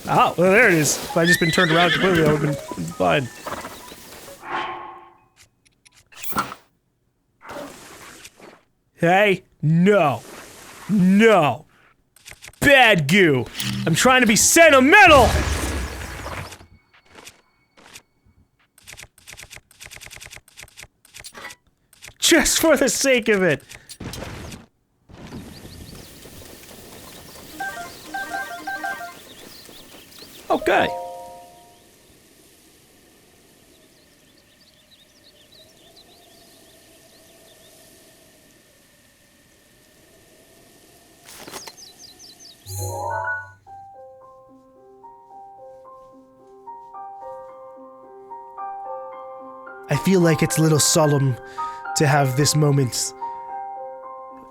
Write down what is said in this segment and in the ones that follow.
Oh, well, there it is. If I'd just been turned around completely, I would've been fine. Hey, no. No. Bad goo. I'm trying to be sentimental! Just for the sake of it. Okay. I feel like it's a little solemn to have this moment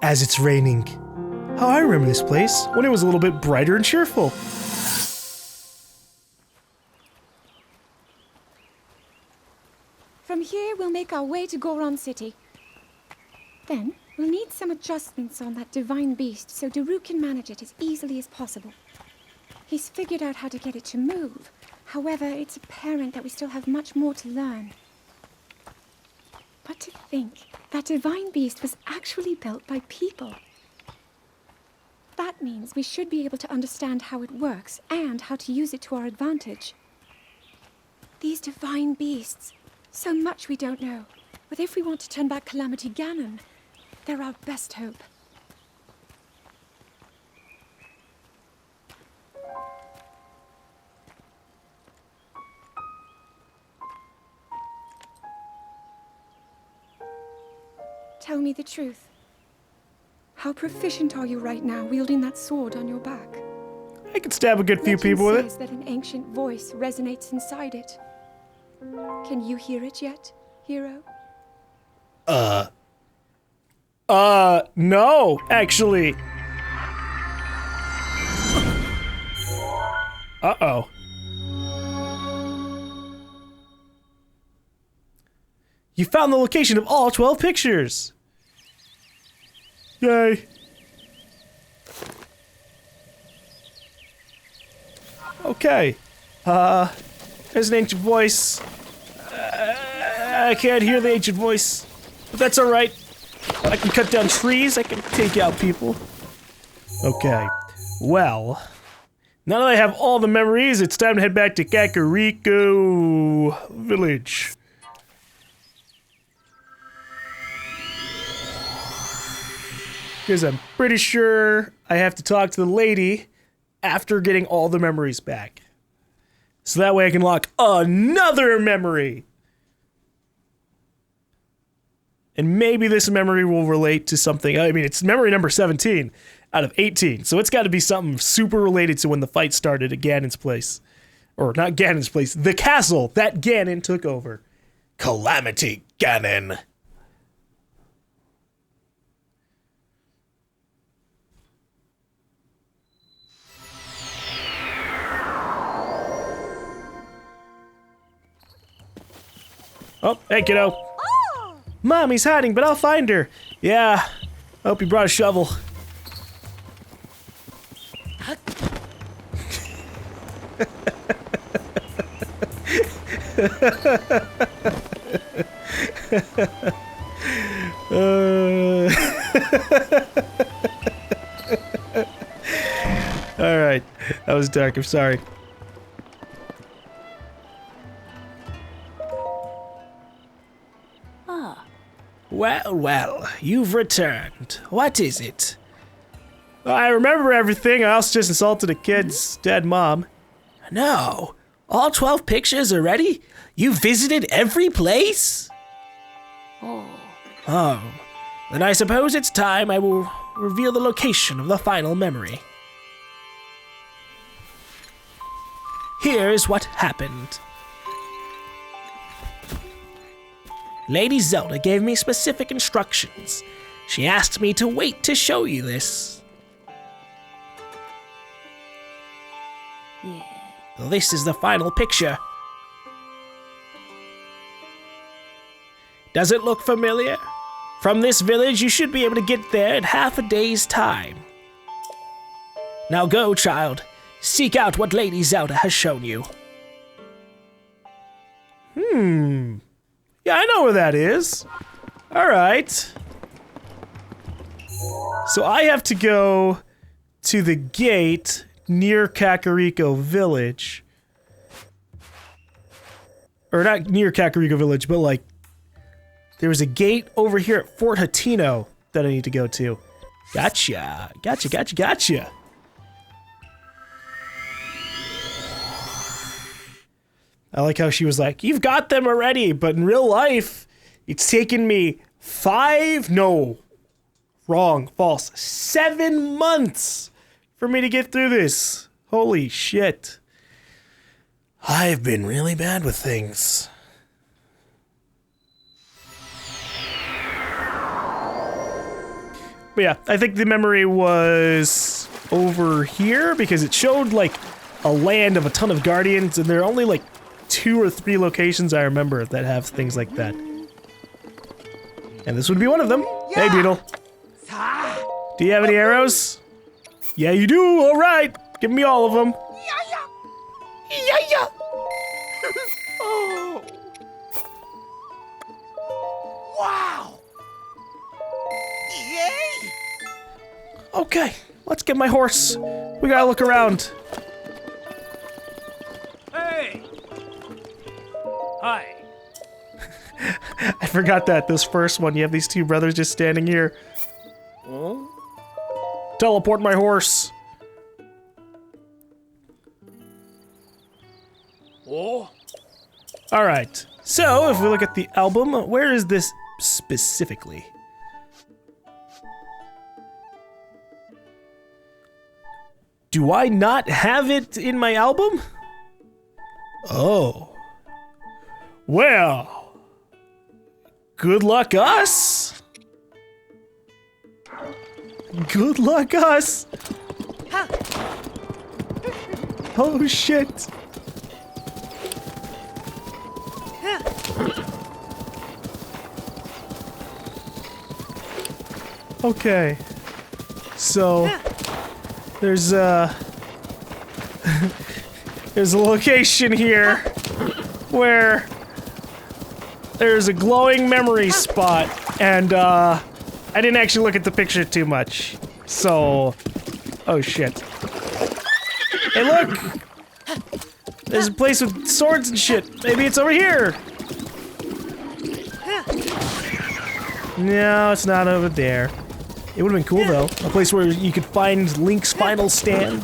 as it's raining. Oh, I remember this place when it was a little bit brighter and cheerful. From here, we'll make our way to Goron City. Then, we'll need some adjustments on that divine beast so Daru can manage it as easily as possible. He's figured out how to get it to move. However, it's apparent that we still have much more to learn. But to think, that divine beast was actually built by people. That means we should be able to understand how it works and how to use it to our advantage. These divine beasts, so much we don't know. But if we want to turn back Calamity Ganon, they're our best hope. Tell me the truth. How proficient are you right now wielding that sword on your back? I could stab a good few people with it. Legend says that an ancient voice resonates inside it. Can you hear it yet, hero? No, actually. Uh-oh. You found the location of all 12 pictures! Yay. Okay. There's an ancient voice. I can't hear the ancient voice. But that's alright. I can cut down trees, I can take out people. Okay. Well. Now that I have all the memories, it's time to head back to Kakariko Village. Because I'm pretty sure I have to talk to the lady after getting all the memories back. So that way I can lock another memory. And maybe this memory will relate to something. I mean, it's memory number 17 out of 18. So it's got to be something super related to when the fight started at Ganon's place. Or not Ganon's place, the castle that Ganon took over. Calamity Ganon. Oh, hey kiddo. Oh! Mommy's hiding, but I'll find her. Yeah, I hope you brought a shovel. Alright, that was dark, I'm sorry. Well, well, you've returned. What is it? I remember everything. I also just insulted a kid's dead mom. No. All 12 pictures already? You visited every place? Oh. Then I suppose it's time I will reveal the location of the final memory. Here's what happened. Lady Zelda gave me specific instructions. She asked me to wait to show you this. This is the final picture. Does it look familiar? From this village, you should be able to get there in half a day's time. Now go, child. Seek out what Lady Zelda has shown you. Yeah, I know where that is. Alright. So I have to go to the gate near Kakariko Village. Or not near Kakariko Village, but like... There was a gate over here at Fort Hatino that I need to go to. Gotcha. Gotcha. I like how she was like, you've got them already, but in real life, it's taken me 7 months for me to get through this. Holy shit. I've been really bad with things. But yeah, I think the memory was over here because it showed like a land of a ton of guardians, and there are only like 2 or 3 locations I remember that have things like that. And this would be one of them. Yeah. Hey, Beetle. Do you have any arrows? Yeah, you do. All right. Give me all of them. Yeah. Oh. Wow. Yay. Okay, let's get my horse. We gotta look around. Hey. Hi. I forgot that this first one, you have these 2 brothers just standing here. Oh. Teleport my horse. Oh. Alright, so if we look at the album, where is this specifically? Do I not have it in my album? Oh. Well. Good luck us. Good luck us. Oh shit. Okay. So there's a location here where there's a glowing memory spot, and I didn't actually look at the picture too much. So, oh shit. Hey, look! There's a place with swords and shit. Maybe it's over here. No, it's not over there. It would have been cool though. A place where you could find Link's final stand.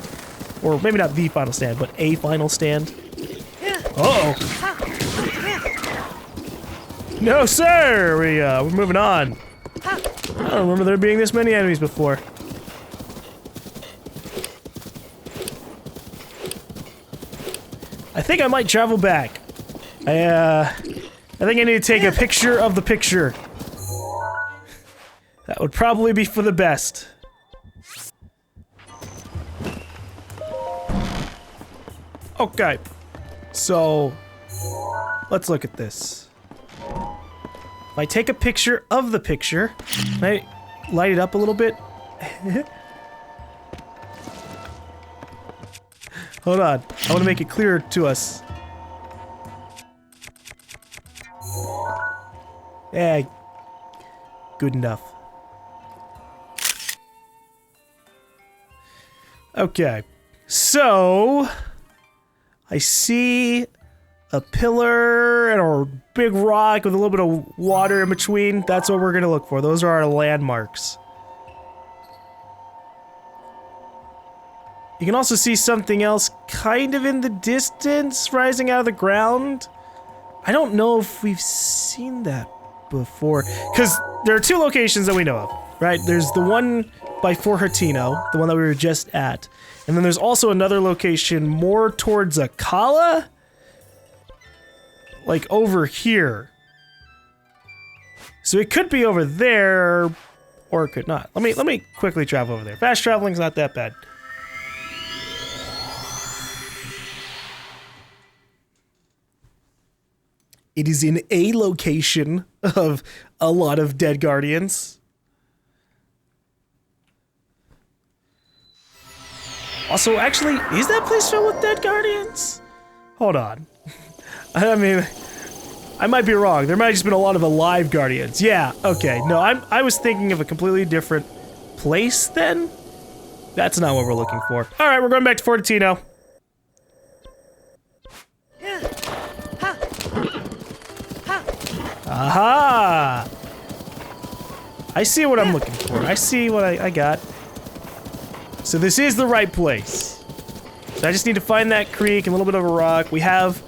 Or maybe not the final stand, but a final stand. Uh-oh. No, sir! We're moving on. I don't remember there being this many enemies before. I think I might travel back. I think I need to take a picture of the picture. That would probably be for the best. Okay. So, let's look at this. If I take a picture of the picture, can I light it up a little bit? Hold on. I want to make it clearer to us. Yeah. Good enough. Okay. So, I see a pillar and a big rock with a little bit of water in between. That's what we're gonna look for. Those are our landmarks. You can also see something else kind of in the distance rising out of the ground. I don't know if we've seen that before, because there are 2 locations that we know of, right? There's the one by Fort Hatino, the one that we were just at, and then there's also another location more towards Akala, like over here. So it could be over there, or it could not. Let me quickly travel over there. Fast traveling's not that bad. It is in a location of a lot of dead guardians. Also, actually, is that place filled with dead guardians? Hold on. I mean, I might be wrong. There might have just been a lot of alive guardians. Yeah, okay. No, I was thinking of a completely different place then. That's not what we're looking for. All right, we're going back to Fortitino. Aha! I see what I'm looking for. I see what I got. So this is the right place. So I just need to find that creek and a little bit of a rock. We have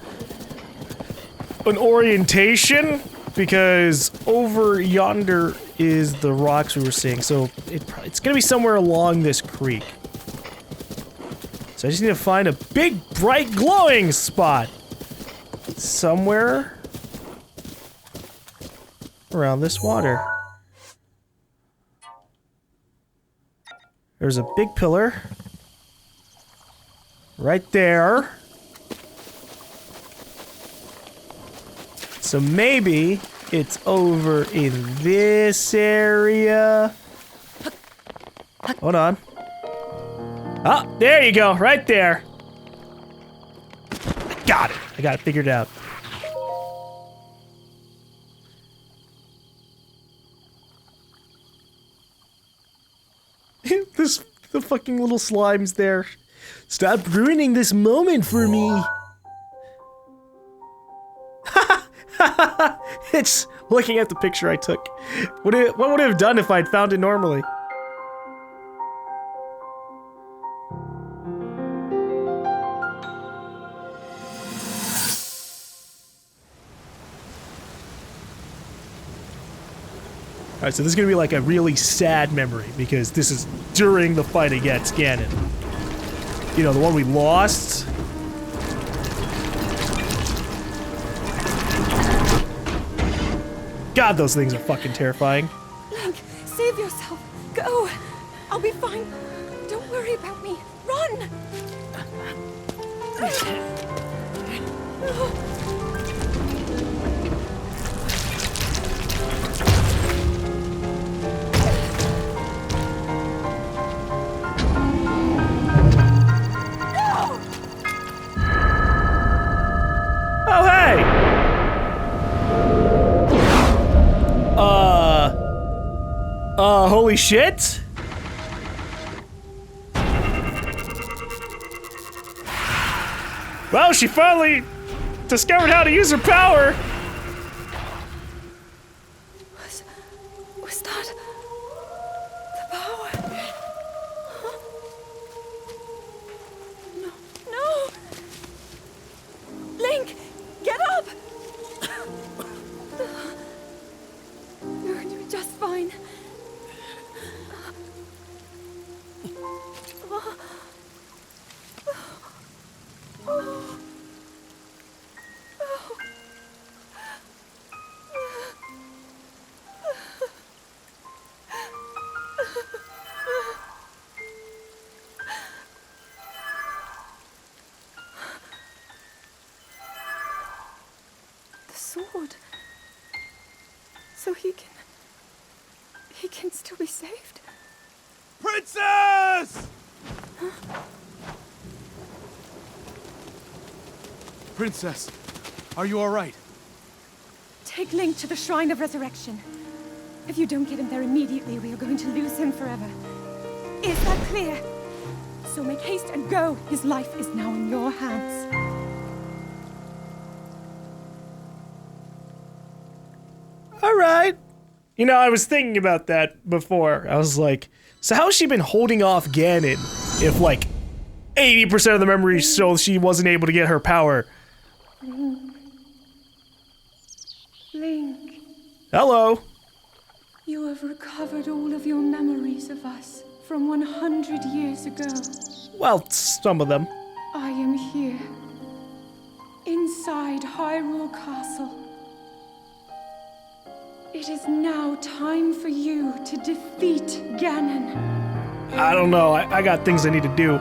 an orientation because over yonder is the rocks we were seeing. So it's gonna be somewhere along this creek. So I just need to find a big, bright, glowing spot. Somewhere around this water. There's a big pillar. Right there. So maybe it's over in this area. Hold on. Ah, there you go, right there. I got it. I got it figured out. The fucking little slime's there. Stop ruining this moment for me. It's looking at the picture I took. What would it have done if I'd found it normally? Alright, so this is gonna be like a really sad memory because this is during the fight against Ganon. You know, the one we lost. God, those things are fucking terrifying. Link, save yourself. Go. I'll be fine. Don't worry about me. Run! Oh, hey! Holy shit? Well, she finally discovered how to use her power. Was that the power? Huh? No. Link, get up! You're doing just fine. The sword. So he can still be saved? Princess! Princess, are you all right? Take Link to the Shrine of Resurrection. If you don't get him there immediately, we are going to lose him forever. Is that clear? So make haste and go. His life is now in your hands. All right. You know, I was thinking about that before. I was like, so how has she been holding off Ganon if like 80% of the memories show she wasn't able to get her power? Link, Hello. you have recovered all of your memories of us from 100 years ago. Well, some of them. I am here, inside Hyrule Castle. It is now time for you to defeat Ganon. I don't know. I got things I need to do.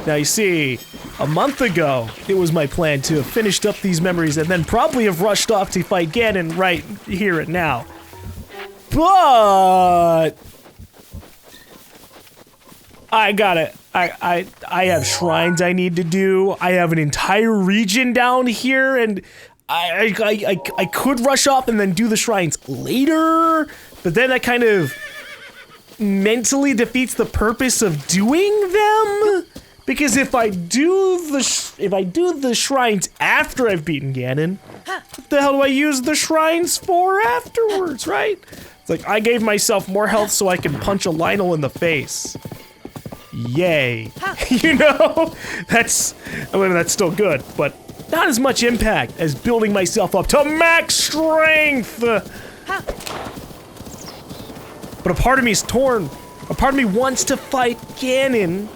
Now you see, a month ago, it was my plan to have finished up these memories and then probably have rushed off to fight Ganon right here and now. But I got it. I have shrines I need to do. I have an entire region down here, and I could rush up and then do the shrines later, but then that kind of mentally defeats the purpose of doing them. Because if I do the shrines after I've beaten Ganon, what the hell do I use the shrines for afterwards, right? It's like I gave myself more health so I can punch a Lionel in the face. Yay. You know? That's still good, but not as much impact as building myself up to max strength. But a part of me is torn. A part of me wants to fight Ganon.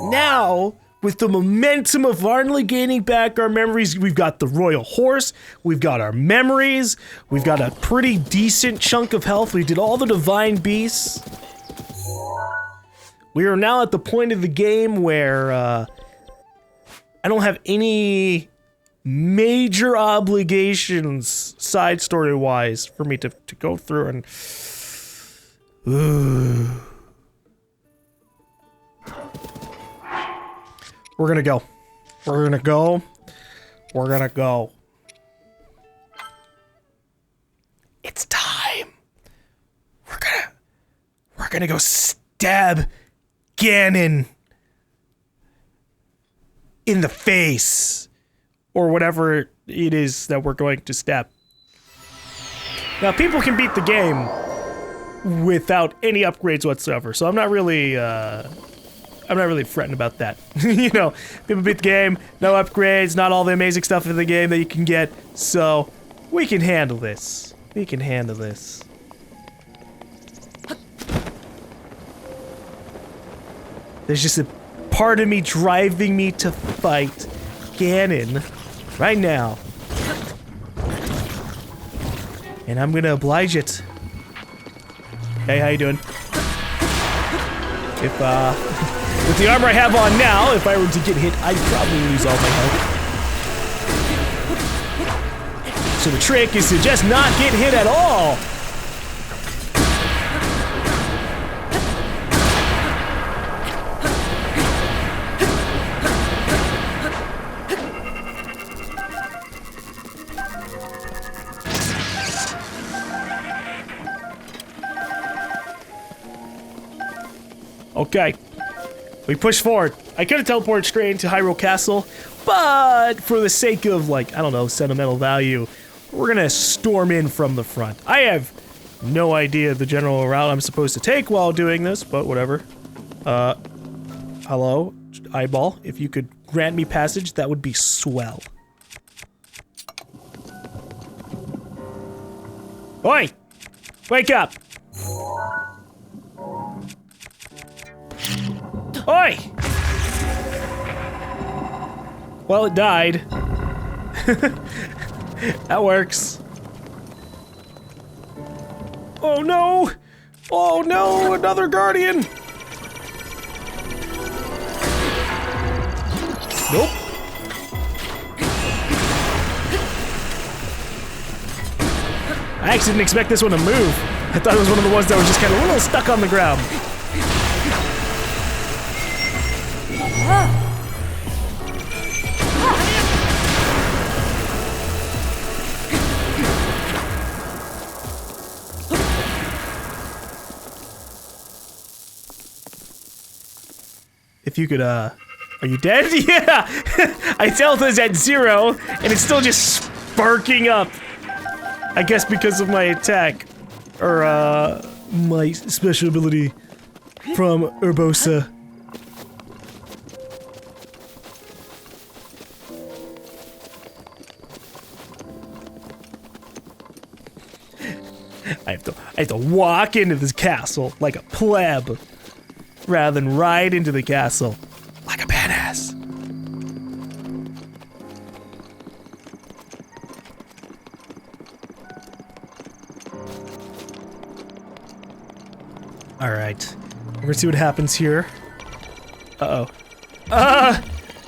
Now, with the momentum of finally gaining back our memories, we've got the royal horse, we've got our memories, we've got a pretty decent chunk of health, we did all the divine beasts. We are now at the point of the game where I don't have any major obligations side story wise for me to go through and we're gonna go. We're gonna go. We're gonna go. It's time. We're gonna go stab Ganon in the face. Or whatever it is that we're going to stab. Now, people can beat the game without any upgrades whatsoever, so I'm not really fretting about that. You know, people beat the game, no upgrades, not all the amazing stuff in the game that you can get, so we can handle this. We can handle this. There's just a part of me driving me to fight Ganon right now. And I'm gonna oblige it. Hey, how you doing? If, with the armor I have on now, if I were to get hit, I'd probably lose all my health. So the trick is to just not get hit at all. Okay, we push forward. I could have teleported straight into Hyrule Castle, but for the sake of, like, I don't know, sentimental value, we're gonna storm in from the front. I have no idea the general route I'm supposed to take while doing this, but whatever. Hello, eyeball, if you could grant me passage, that would be swell. Oi! Wake up! Oi! Well, it died. That works. Oh no! Oh no, another guardian! Nope. I actually didn't expect this one to move. I thought it was one of the ones that was just kind of a little stuck on the ground. If you could, are you dead? Yeah! I tell this at 0, and it's still just sparking up. I guess because of my attack. Or, my special ability from Urbosa. I have to walk into this castle like a pleb, rather than ride into the castle like a badass. Alright, we're gonna see what happens here. Uh-oh.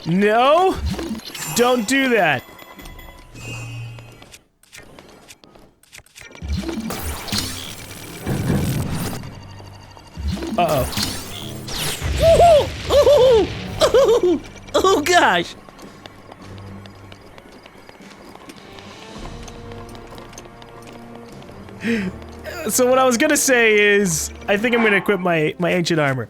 No! Don't do that! Uh-oh. Ooh! Ooh! Ooh! Oh, gosh! So what I was gonna say is, I think I'm gonna equip my ancient armor.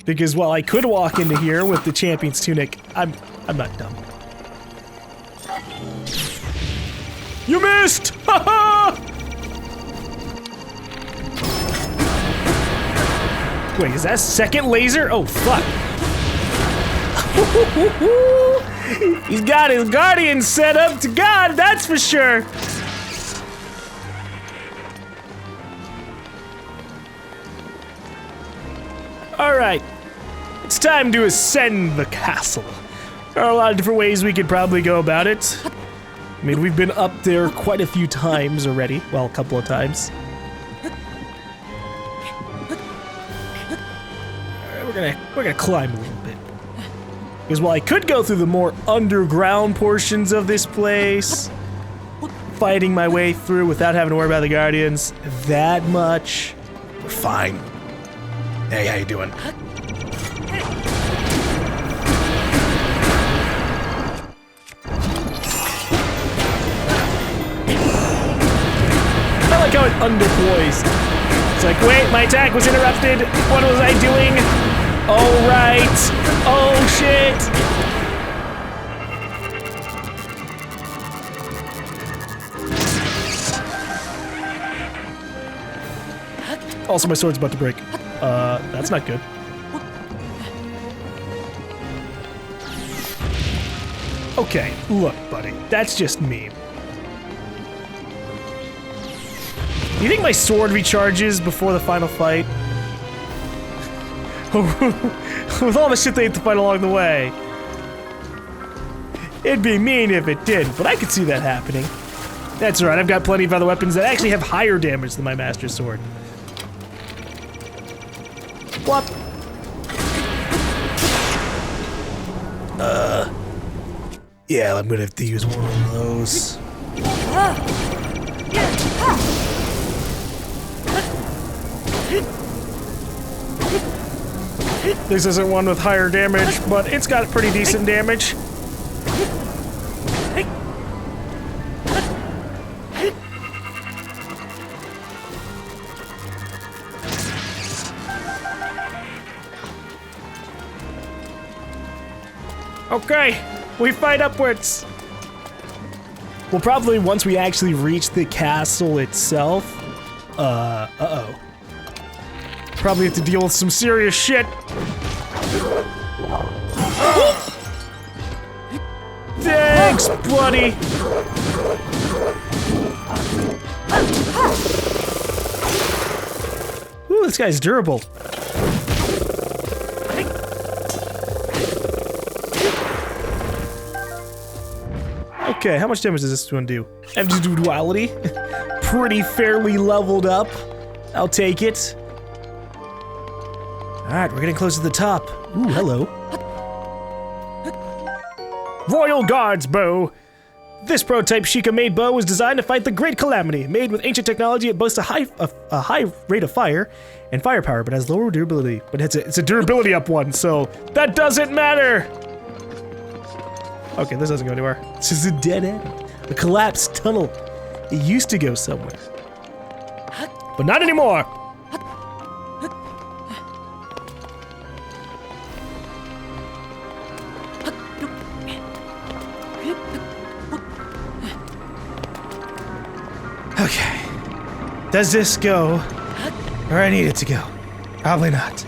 Because while I could walk into here with the champion's tunic, I'm not dumb. You missed! Ha Wait, is that second laser? Oh, fuck. He's got his guardian set up to God, that's for sure. Alright, it's time to ascend the castle. There are a lot of different ways we could probably go about it. I mean, we've been up there quite a few times already. Well, a couple of times. Alright, we're gonna climb a little bit. Because while I could go through the more underground portions of this place, fighting my way through without having to worry about the guardians that much, we're fine. Hey, how you doing? I like how it underpoised. It's like, wait, my attack was interrupted. What was I doing? Oh, right. Oh, shit. Also, my sword's about to break. That's not good. Okay, look, buddy. That's just mean. Do you think my sword recharges before the final fight? With all the shit they have to fight along the way. It'd be mean if it did, but I could see that happening. That's right, I've got plenty of other weapons that actually have higher damage than my Master Sword. What? Yeah, I'm gonna have to use one of those. This isn't one with higher damage, but it's got pretty decent damage. Okay, we fight upwards. Well, probably once we actually reach the castle itself. Uh-oh. Probably have to deal with some serious shit. Thanks, buddy. Ooh, this guy's durable. Okay, how much damage does this one do? Individuality. Pretty fairly leveled up. I'll take it. Alright, we're getting close to the top. Ooh, hello. Royal Guards bow. This prototype Sheikah-made bow was designed to fight the Great Calamity. Made with ancient technology, it boasts a high rate of fire and firepower, but has lower durability. But it's a durability up one, so that doesn't matter. Okay, this doesn't go anywhere. This is a dead end. A collapsed tunnel. It used to go somewhere. But not anymore. Okay. Does this go where I need it to go? Probably not.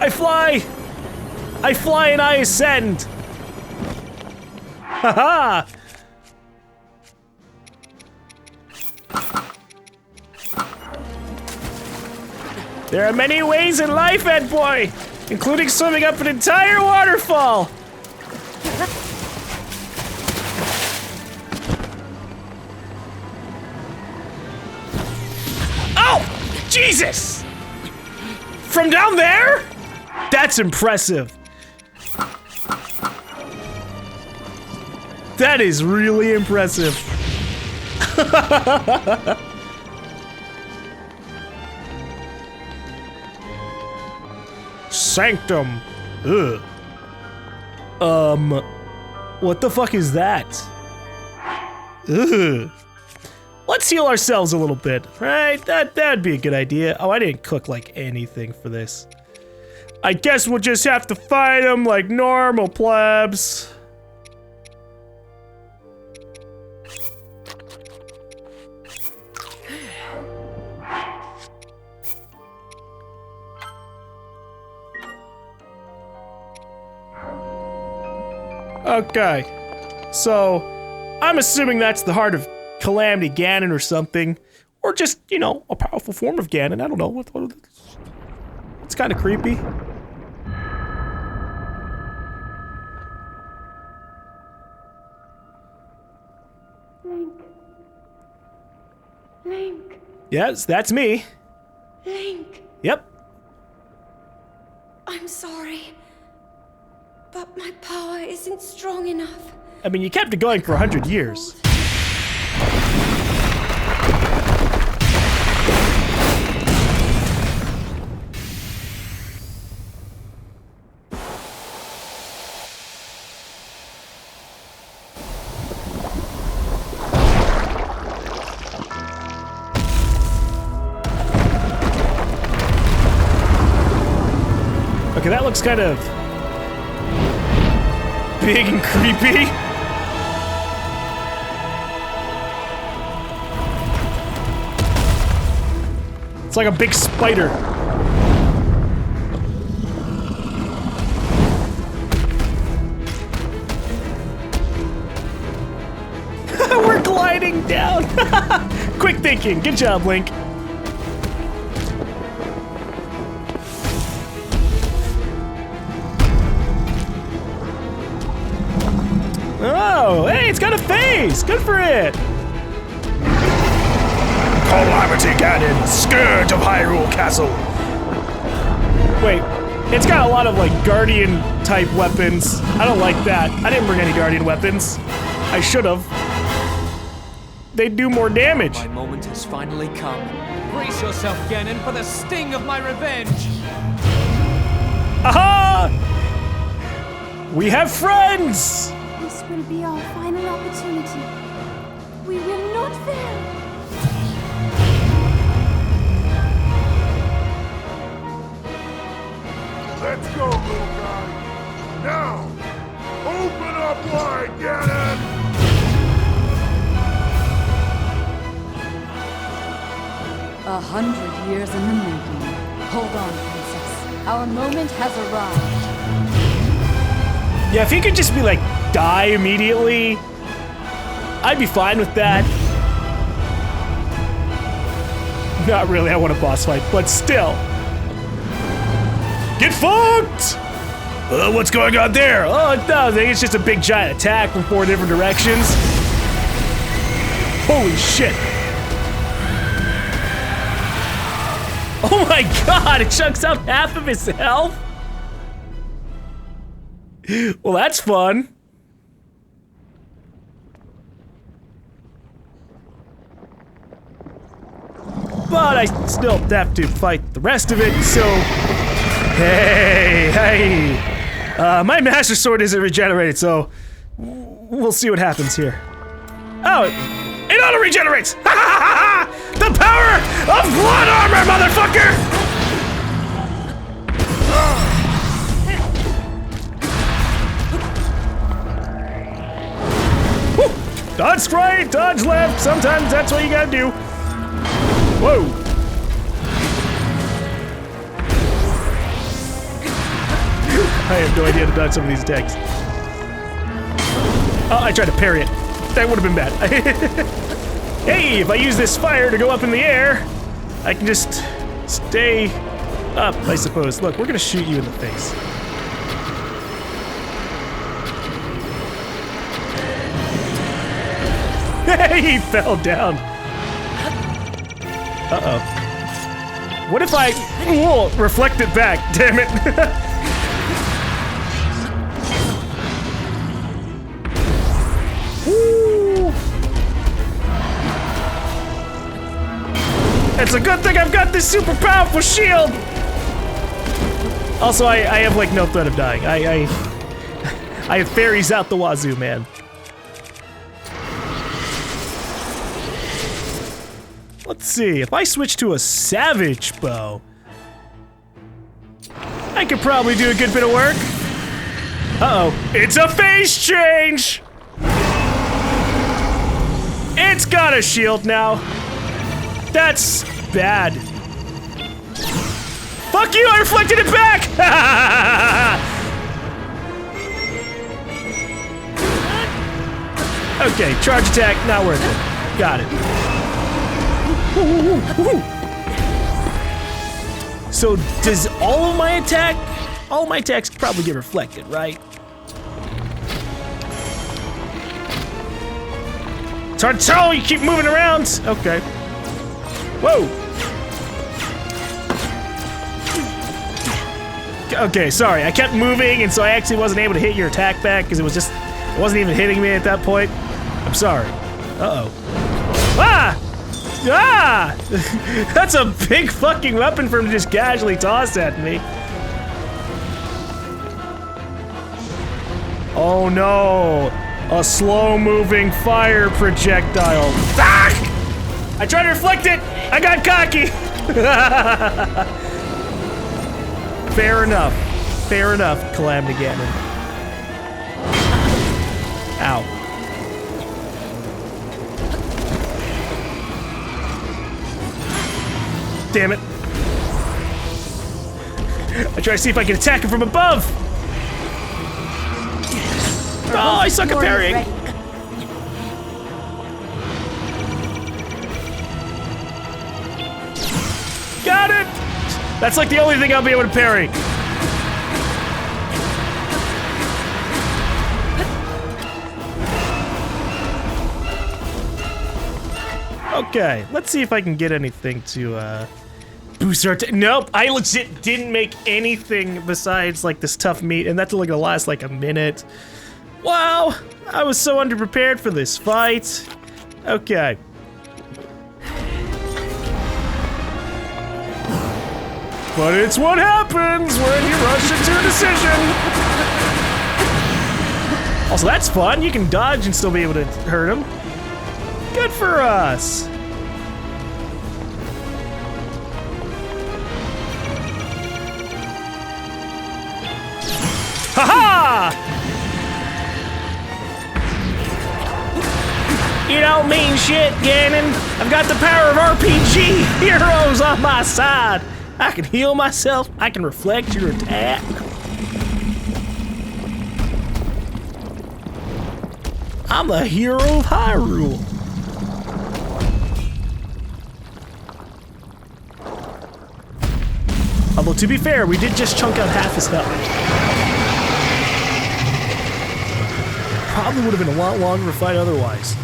I fly! I fly and I ascend! Haha! There are many ways in life, Ed Boy! Including swimming up an entire waterfall! Oh! Jesus! From down there? That's impressive. That is really impressive. sanctum. Ugh. What the fuck is that? Ugh. Let's heal ourselves a little bit, right? That'd be a good idea. Oh, I didn't cook like anything for this. I guess we'll just have to fight them like normal plebs. Okay, so I'm assuming that's the heart of Calamity Ganon or something, or just, you know, a powerful form of Ganon. I don't know. It's kind of creepy. Link. Link. Yes, that's me. Link. Yep. I'm sorry, but my power isn't strong enough. I mean, you kept it going for 100 years. Okay, that looks kind of big and creepy. It's like a big spider. We're gliding down. Quick thinking. Good job, Link. Oh, hey, it's got a face! Good for it! Calamity Ganon, scourge of Hyrule Castle! Wait, it's got a lot of, like, Guardian-type weapons. I don't like that. I didn't bring any Guardian weapons. I should've. They do more damage. My moment has finally come. Brace yourself, Ganon, for the sting of my revenge! Aha! We have friends! This will be our final opportunity. We will not fail. Let's go, little guy. Now, open up wide, Ganon! 100 years in the making. Hold on, princess. Our moment has arrived. Yeah, if he could just be like, die immediately, I'd be fine with that. Not really, I want a boss fight, but still. Get fucked! What's going on there? Oh, no, I think it's just a big giant attack from 4 different directions. Holy shit. Oh my god, it chunks out half of his health? Well, that's fun. But I still have to fight the rest of it, so... Hey! My Master Sword isn't regenerated, so... We'll see what happens here. Oh! It auto-regenerates! Ha ha ha ha! The power of blood armor, motherfucker! Dodge right, dodge left. Sometimes that's what you gotta do. Whoa. I have no idea how to dodge some of these attacks. Oh, I tried to parry it. That would have been bad. Hey, if I use this fire to go up in the air, I can just stay up, I suppose. Look, we're gonna shoot you in the face. He fell down. Uh-oh. What if I reflect it back? Damn it. Woo. It's a good thing I've got this super powerful shield. Also, I have like no threat of dying. I have fairies out the wazoo, man. Let's see, if I switch to a savage bow, I could probably do a good bit of work. Uh-oh, it's a phase change! It's got a shield now. That's bad. Fuck you, I reflected it back! Okay, charge attack, not worth it. Got it. So does all of my attacks probably get reflected, right? It's hard to tell, you keep moving around. Okay. Whoa. Okay, sorry, I kept moving and so I actually wasn't able to hit your attack back because it wasn't even hitting me at that point. I'm sorry. Uh-oh. Ah! Ah! That's a big fucking weapon for him to just casually toss at me. Oh no! A slow-moving fire projectile. Ah! I tried to reflect it! I got cocky! Fair enough. Fair enough, Calamity Ganon. Ow. Damn it. I try to see if I can attack him from above. Oh, I suck at parrying. Got it. That's like the only thing I'll be able to parry. Okay, let's see if I can get anything to, boost our nope, I legit didn't make anything besides, like, this tough meat, and that's only gonna last, like, a minute. Wow, I was so underprepared for this fight. Okay. But it's what happens when you rush into a decision! Also, that's fun, you can dodge and still be able to hurt him. Good for us! Ha-ha! You don't mean shit, Ganon. I've got the power of RPG heroes on my side. I can heal myself, I can reflect your attack. I'm the hero of Hyrule. Although, to be fair, we did just chunk out half his health. Probably would have been a lot longer to fight otherwise.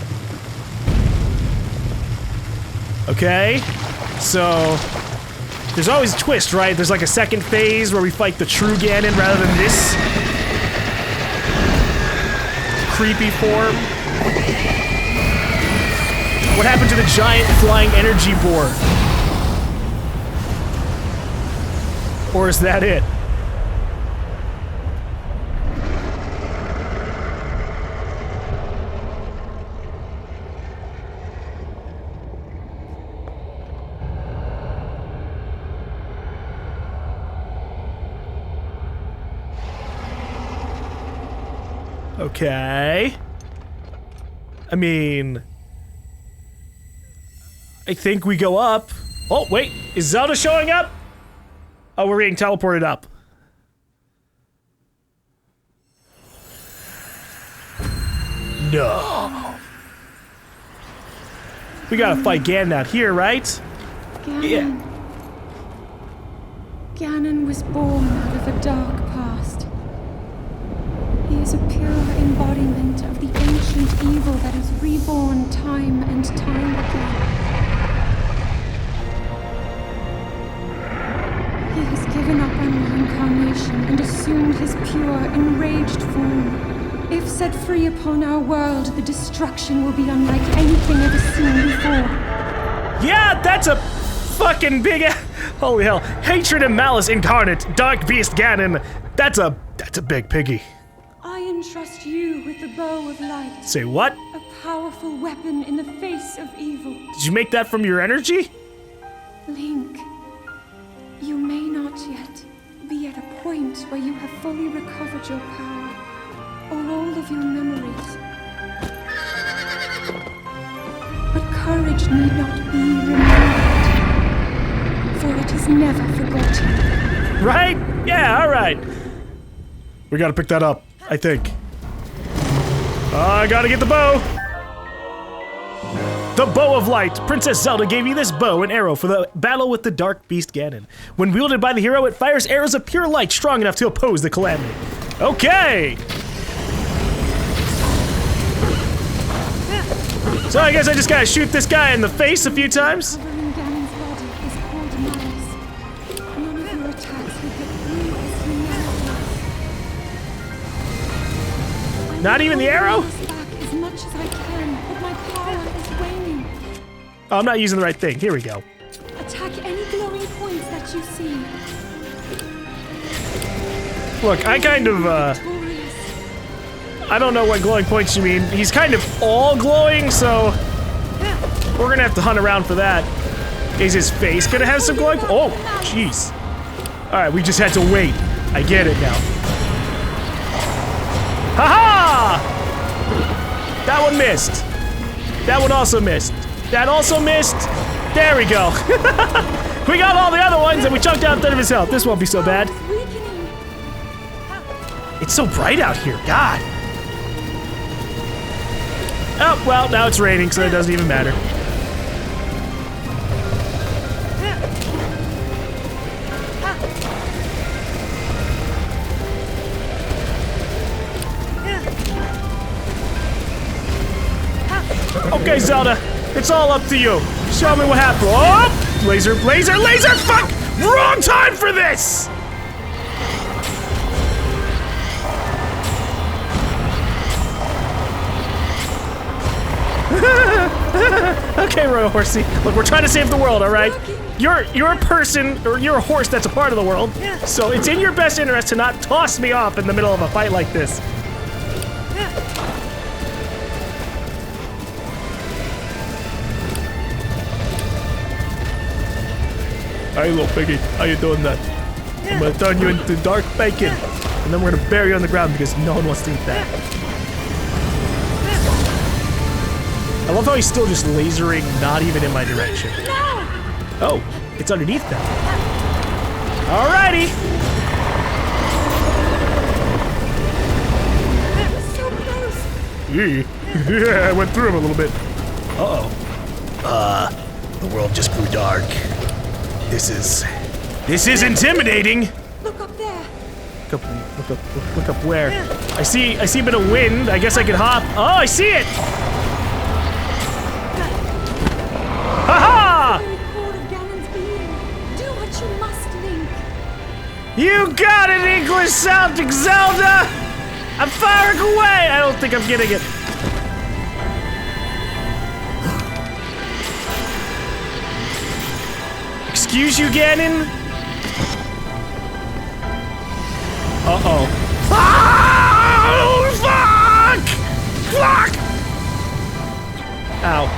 Okay, so there's always a twist, right? There's like a second phase where we fight the true Ganon rather than this creepy form. What happened to the giant flying energy board? Or is that it? Okay. I mean, I think we go up. Oh, wait, is Zelda showing up? Oh, we're being teleported up. No. We gotta fight Ganon out here, right? Ganon. Yeah. Ganon was born out of a dark past. He is a pure embodiment of the ancient evil that is reborn time and time again. He has given up on reincarnation and assumed his pure, enraged form. If set free upon our world, the destruction will be unlike anything ever seen before. Yeah, that's a fucking big holy hell. Hatred and malice incarnate, Dark Beast Ganon. That's a big piggy. I entrust you with the bow of light. Say what? A powerful weapon in the face of evil. Did you make that from your energy? Link, you may not yet be at a point where you have fully recovered your power or all of your memories. But courage need not be remembered, for it is never forgotten. Right? Yeah, alright. We gotta pick that up, I think. I gotta get the bow! The Bow of Light! Princess Zelda gave you this bow and arrow for the battle with the Dark Beast Ganon. When wielded by the hero, it fires arrows of pure light strong enough to oppose the Calamity. Okay! So I guess I just gotta shoot this guy in the face a few times? Covering Ganon's body is called malice. None of your attacks will get through his humanity. Not even the arrow? Back as much as I can, but my power is waning. Oh, I'm not using the right thing. Here we go. Attack any glowing points that you see. Look, I kind of, Victorious. I don't know what glowing points you mean. He's kind of all glowing, so we're gonna have to hunt around for that. Is his face gonna have some glowing? Oh, jeez. All right, we just had to wait. I get it now. Ha-ha! That one missed. That one also missed. That also missed. There we go. We got all the other ones and we chunked out 30 of his health. This won't be so bad. Weakening. It's so bright out here, God. Oh, well, now it's raining, so it doesn't even matter. Okay, Zelda, it's all up to you. Show me what happened. Oh! Laser, laser, laser! Fuck! Wrong time for this! Okay, Royal Horsey. Look, we're trying to save the world, all right? You're a person, or you're a horse that's a part of the world. So it's in your best interest to not toss me off in the middle of a fight like this. Hey, little piggy, how you doing that? I'm gonna turn you into dark bacon, and then we're gonna bury you on the ground because no one wants to eat that. I love how he's still just lasering, not even in my direction. Oh, it's underneath that. Alrighty. Yeah, I went through him a little bit. Uh-oh. The world just grew dark. This is intimidating. Look up there. Look up where? I see a bit of wind. I guess I can hop. Oh, I see it. Ha-ha! Very core of Ganon's being. Do what you must, Link. You got it, English Celtic Zelda! I'm firing away! I don't think I'm getting it. Excuse you, Ganon? Uh-oh. Oh, fuck! Fuck! Ow.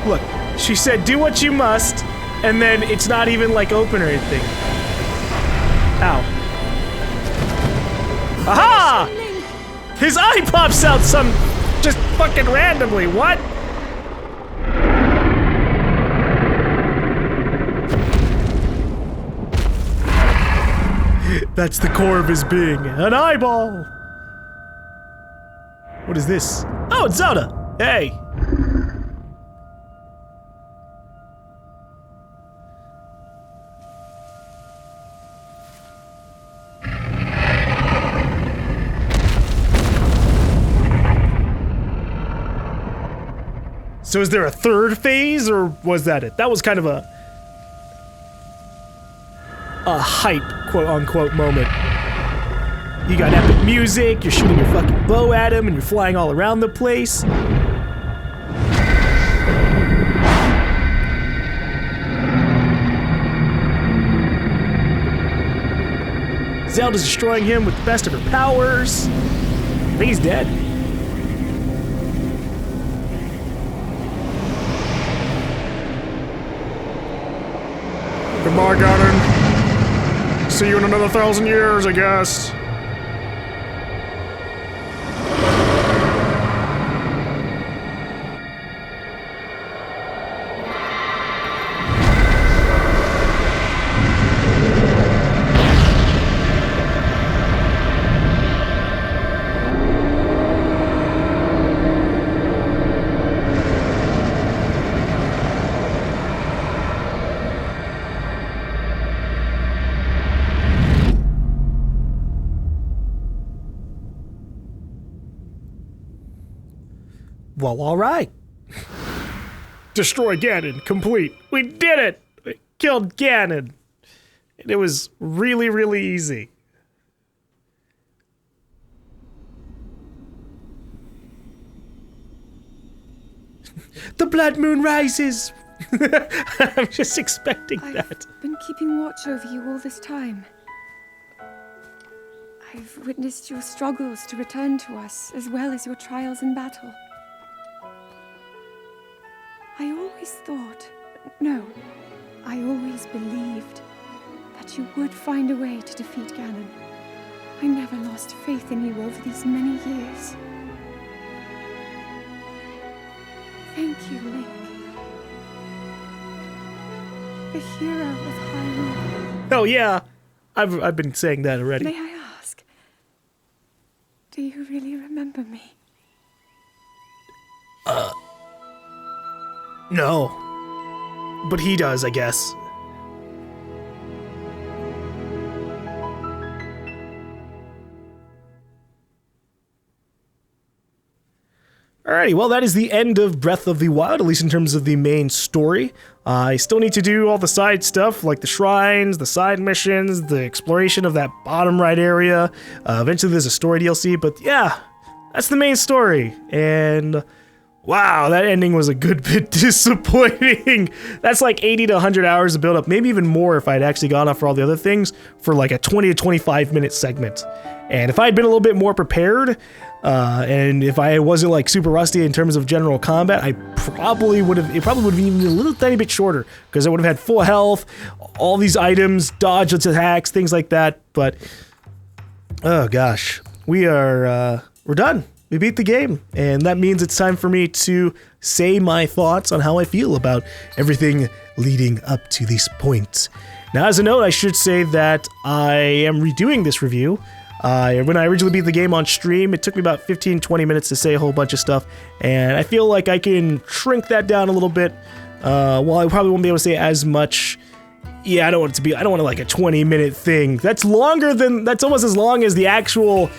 Look, she said do what you must, and then it's not even like open or anything. Ow. Aha! His eye pops out just fucking randomly, what? That's the core of his being, an eyeball! What is this? Oh, it's Zelda! Hey! So is there a third phase, or was that it? That was kind of a hype, quote-unquote, moment. You got epic music, you're shooting your fucking bow at him, and you're flying all around the place. Zelda's destroying him with the best of her powers. I think he's dead. Goodbye, Ganon. See you in another 1,000 years, I guess. Well, all right. Destroy Ganon, complete. We did it! We killed Ganon. And it was really, really easy. The blood moon rises! I'm just expecting that. I've been keeping watch over you all this time. I've witnessed your struggles to return to us, as well as your trials in battle. I always thought, no, I always believed that you would find a way to defeat Ganon. I never lost faith in you over these many years. Thank you, Link. The hero of Hyrule. Oh yeah, I've been saying that already. May I ask, do you really remember me? No. But he does, I guess. Alrighty, well that is the end of Breath of the Wild, at least in terms of the main story. I still need to do all the side stuff, like the shrines, the side missions, the exploration of that bottom right area. Eventually there's a story DLC, but yeah, that's the main story. And wow, that ending was a good bit disappointing. That's like 80 to 100 hours of build up, maybe even more if I'd actually gone off for all the other things for like a 20 to 25 minute segment. And if I had been a little bit more prepared, and if I wasn't like super rusty in terms of general combat, it probably would have been even a little tiny bit shorter, because I would have had full health, all these items, dodge attacks, things like that. But oh gosh, we're done. We beat the game, and that means it's time for me to say my thoughts on how I feel about everything leading up to this point. Now, as a note, I should say that I am redoing this review. When I originally beat the game on stream, it took me about 15-20 minutes to say a whole bunch of stuff, and I feel like I can shrink that down a little bit. While I probably won't be able to say as much. Yeah, I don't want it like a 20-minute thing. That's almost as long as the actual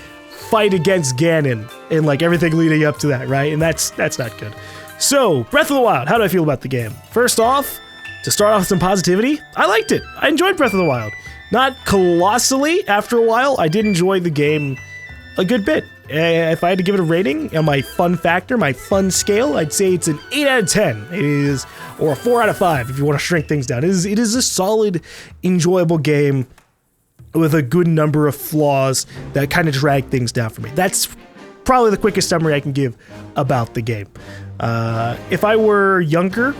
fight against Ganon and like everything leading up to that, right? And that's not good. So, Breath of the Wild, how do I feel about the game? First off, to start off with some positivity, I liked it. I enjoyed Breath of the Wild. Not colossally after a while. I did enjoy the game a good bit. If I had to give it a rating on my fun factor, my fun scale, I'd say it's an 8 out of 10. It is, or a 4 out of 5 if you want to shrink things down. It is a solid, enjoyable game with a good number of flaws that kind of drag things down for me. That's probably the quickest summary I can give about the game. If I were younger,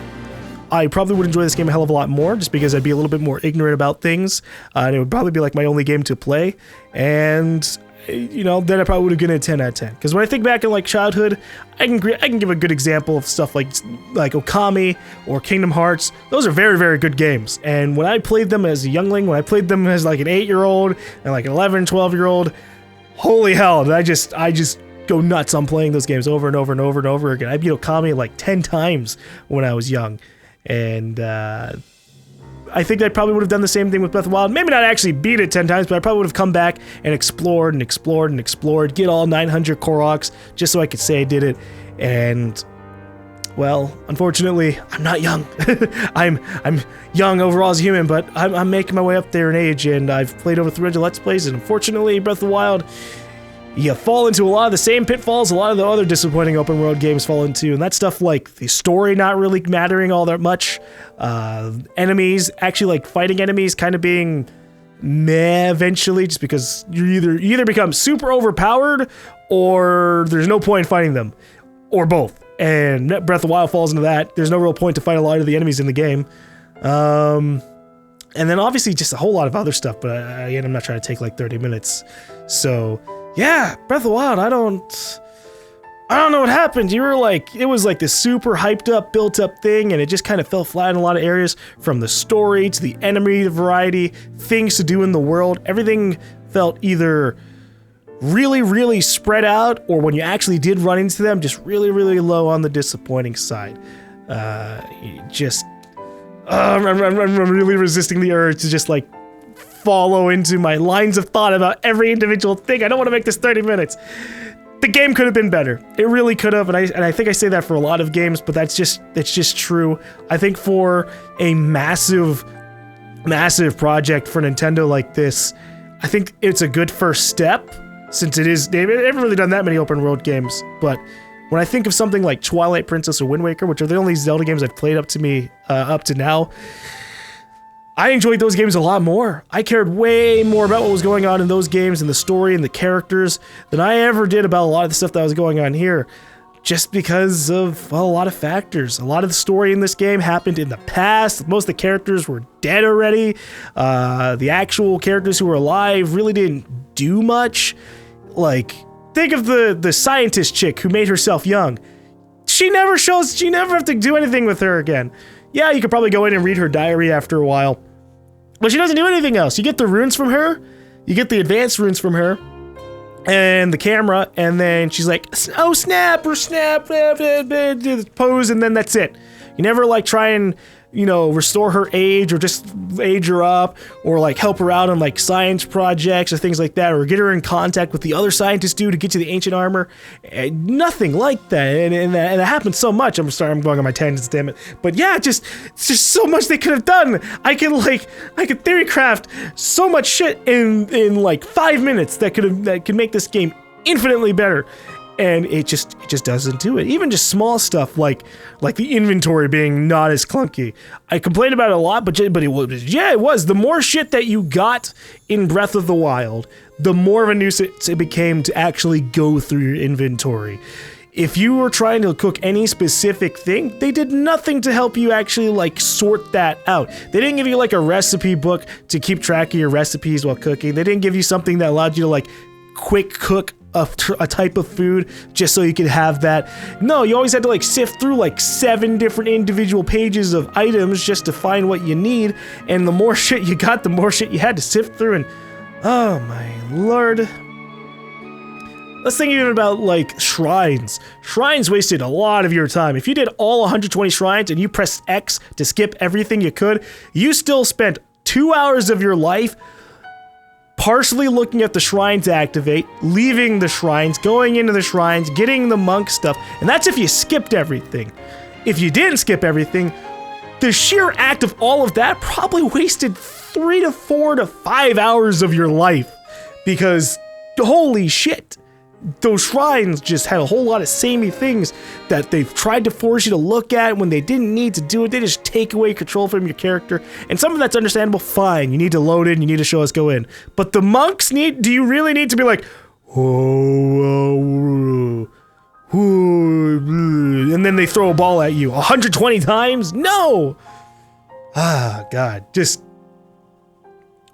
I probably would enjoy this game a hell of a lot more, just because I'd be a little bit more ignorant about things, and it would probably be like my only game to play, and you know, then I probably would have given it a 10 out of 10. Because when I think back in like childhood, I can give a good example of stuff like Okami or Kingdom Hearts. Those are very, very good games. And when I played them as a youngling, when I played them as like an 8-year-old and like an 11, 12-year-old, holy hell, did I just go nuts on playing those games over and over and over and over again. I beat Okami like 10 times when I was young. And I think I probably would have done the same thing with Breath of the Wild. Maybe not actually beat it 10 times, but I probably would have come back and explored and explored and explored, get all 900 Koroks just so I could say I did it. And, well, unfortunately, I'm not young. I'm young overall as a human, but I'm making my way up there in age, and I've played over 300 Let's Plays, and unfortunately, Breath of the Wild, you fall into a lot of the same pitfalls a lot of the other disappointing open world games fall into, and that stuff like the story not really mattering all that much, enemies, actually like fighting enemies kind of being meh eventually, just because you either become super overpowered or there's no point in fighting them, or both. And Breath of the Wild falls into that. There's no real point to fight a lot of the enemies in the game. And then obviously just a whole lot of other stuff, but again, I'm not trying to take like 30 minutes. So yeah, Breath of the Wild, I don't know what happened. You were like, it was like this super hyped up, built up thing, and it just kind of fell flat in a lot of areas, from the story to the enemy variety, things to do in the world. Everything felt either really, really spread out, or when you actually did run into them, just really, really low on the disappointing side. I'm really resisting the urge to just like follow into my lines of thought about every individual thing. I don't want to make this 30 minutes. The game could have been better. It really could have, and I think I say that for a lot of games, but that's just true. I think for a massive project for Nintendo like this, I think it's a good first step, since they haven't really done that many open world games. But when I think of something like Twilight Princess or Wind Waker, which are the only Zelda games I've played up to now, I enjoyed those games a lot more. I cared way more about what was going on in those games and the story and the characters than I ever did about a lot of the stuff that was going on here, just because of a lot of factors. A lot of the story in this game happened in the past. Most of the characters were dead already. The actual characters who were alive really didn't do much. Like, think of the scientist chick who made herself young. She never have to do anything with her again. Yeah, you could probably go in and read her diary after a while, but she doesn't do anything else. You get the runes from her, you get the advanced runes from her, and the camera, and then she's like, oh snap, or snap, pose, and then that's it. You never like try and, restore her age, or just age her up, or like help her out on like science projects or things like that, or get her in contact with the other scientists to get to the ancient armor. Nothing like that, and that happens so much. I'm sorry, I'm going on my tangents, damn it. But yeah, it's just so much they could have done. I could theory craft so much shit in like 5 minutes that could make this game infinitely better. And it just doesn't do it. Even just small stuff like the inventory being not as clunky. I complained about it a lot, but it was. The more shit that you got in Breath of the Wild, the more of a nuisance it became to actually go through your inventory. If you were trying to cook any specific thing, they did nothing to help you actually like sort that out. They didn't give you like a recipe book to keep track of your recipes while cooking. They didn't give you something that allowed you to like quick cook a type of food just so you could have that. No, you always had to like sift through like 7 different individual pages of items just to find what you need, and the more shit you got, the more shit you had to sift through. And oh my lord, let's think even about like shrines. Shrines wasted a lot of your time. If you did all 120 shrines and you pressed X to skip everything you could, you still spent 2 hours of your life partially looking at the shrine to activate, leaving the shrines, going into the shrines, getting the monk stuff, and that's if you skipped everything. If you didn't skip everything, the sheer act of all of that probably wasted 3 to 4 to 5 hours of your life, because holy shit, those shrines just had a whole lot of samey things that they've tried to force you to look at when they didn't need to do it. They just take away control from your character. And some of that's understandable, fine. You need to load in, you need to show us go in. But the monks do you really need to be like, and then they throw a ball at you 120 times? No! Ah, God. Just,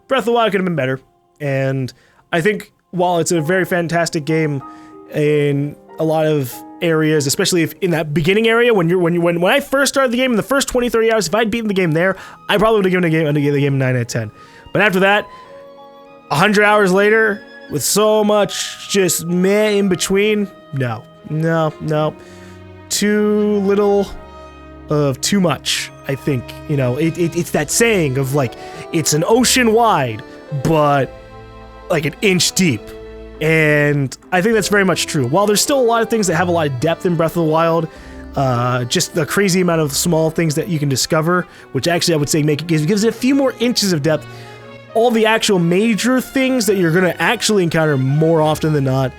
Breath of the Wild could have been better. And I think while it's a very fantastic game in a lot of areas, especially if in that beginning area, when I first started the game in the first 20-30 hours, if I'd beaten the game there, I probably would have given the game 9 out of 10. But after that, 100 hours later, with so much just meh in between, no. Too little of too much, I think. It's that saying of like, it's an ocean wide, but like an inch deep. And I think that's very much true. While there's still a lot of things that have a lot of depth in Breath of the Wild, just the crazy amount of small things that you can discover, which actually I would say gives it a few more inches of depth. All the actual major things that you're going to actually encounter more often than not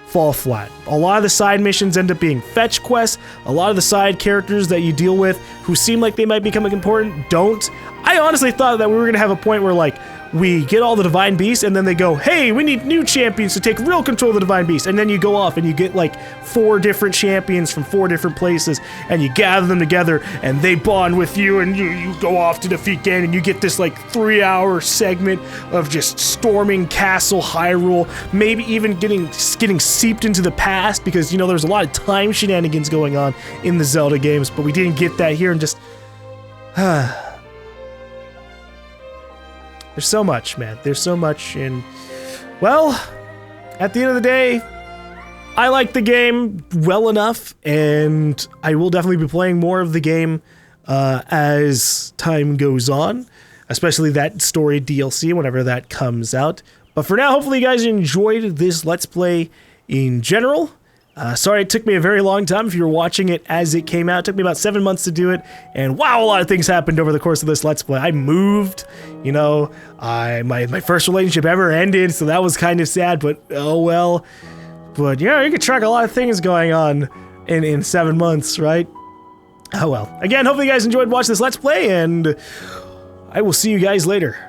fall flat. A lot of the side missions end up being fetch quests. A lot of the side characters that you deal with who seem like they might become important don't. I honestly thought that we were going to have a point where like we get all the Divine Beasts, and then they go, hey, we need new champions to take real control of the Divine Beast. And then you go off and you get like 4 different champions from 4 different places, and you gather them together, and they bond with you, and you go off to defeat Ganon, and you get this like 3-hour segment of just storming Castle Hyrule, maybe even getting seeped into the past, because, you know, there's a lot of time shenanigans going on in the Zelda games, but we didn't get that here, and just... There's so much, man. There's so much, and, well, at the end of the day, I like the game well enough, and I will definitely be playing more of the game as time goes on, especially that story DLC whenever that comes out. But for now, hopefully you guys enjoyed this Let's Play in general. Sorry it took me a very long time if you were watching it as it came out. It took me about 7 months to do it, and wow, a lot of things happened over the course of this Let's Play. I moved, you know, my first relationship ever ended, so that was kind of sad, but oh well. But yeah, you can track a lot of things going on in 7 months, right? Oh well. Again, hopefully you guys enjoyed watching this Let's Play, and I will see you guys later.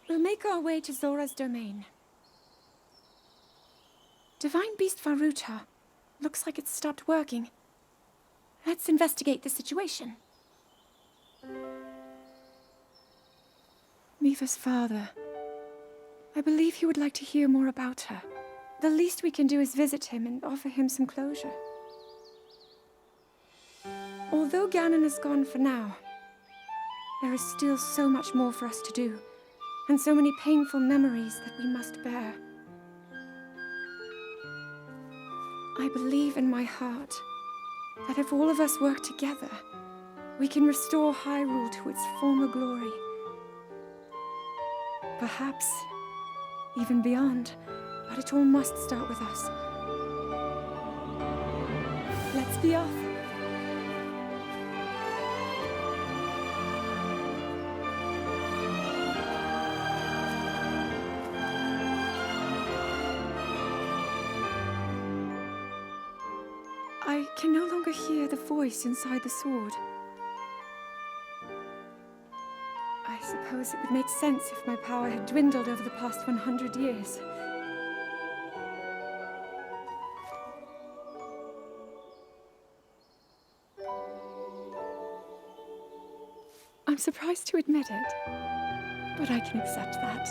We'll make our way to Zora's domain. Divine Beast Varuta. Looks like it's stopped working. Let's investigate the situation. Miva's father. I believe he would like to hear more about her. The least we can do is visit him and offer him some closure. Although Ganon is gone for now, there is still so much more for us to do, and so many painful memories that we must bear. I believe in my heart that if all of us work together, we can restore Hyrule to its former glory. Perhaps even beyond, but it all must start with us. Let's be off. I can no longer hear the voice inside the sword. I suppose it would make sense if my power had dwindled over the past 100 years. I'm surprised to admit it, but I can accept that.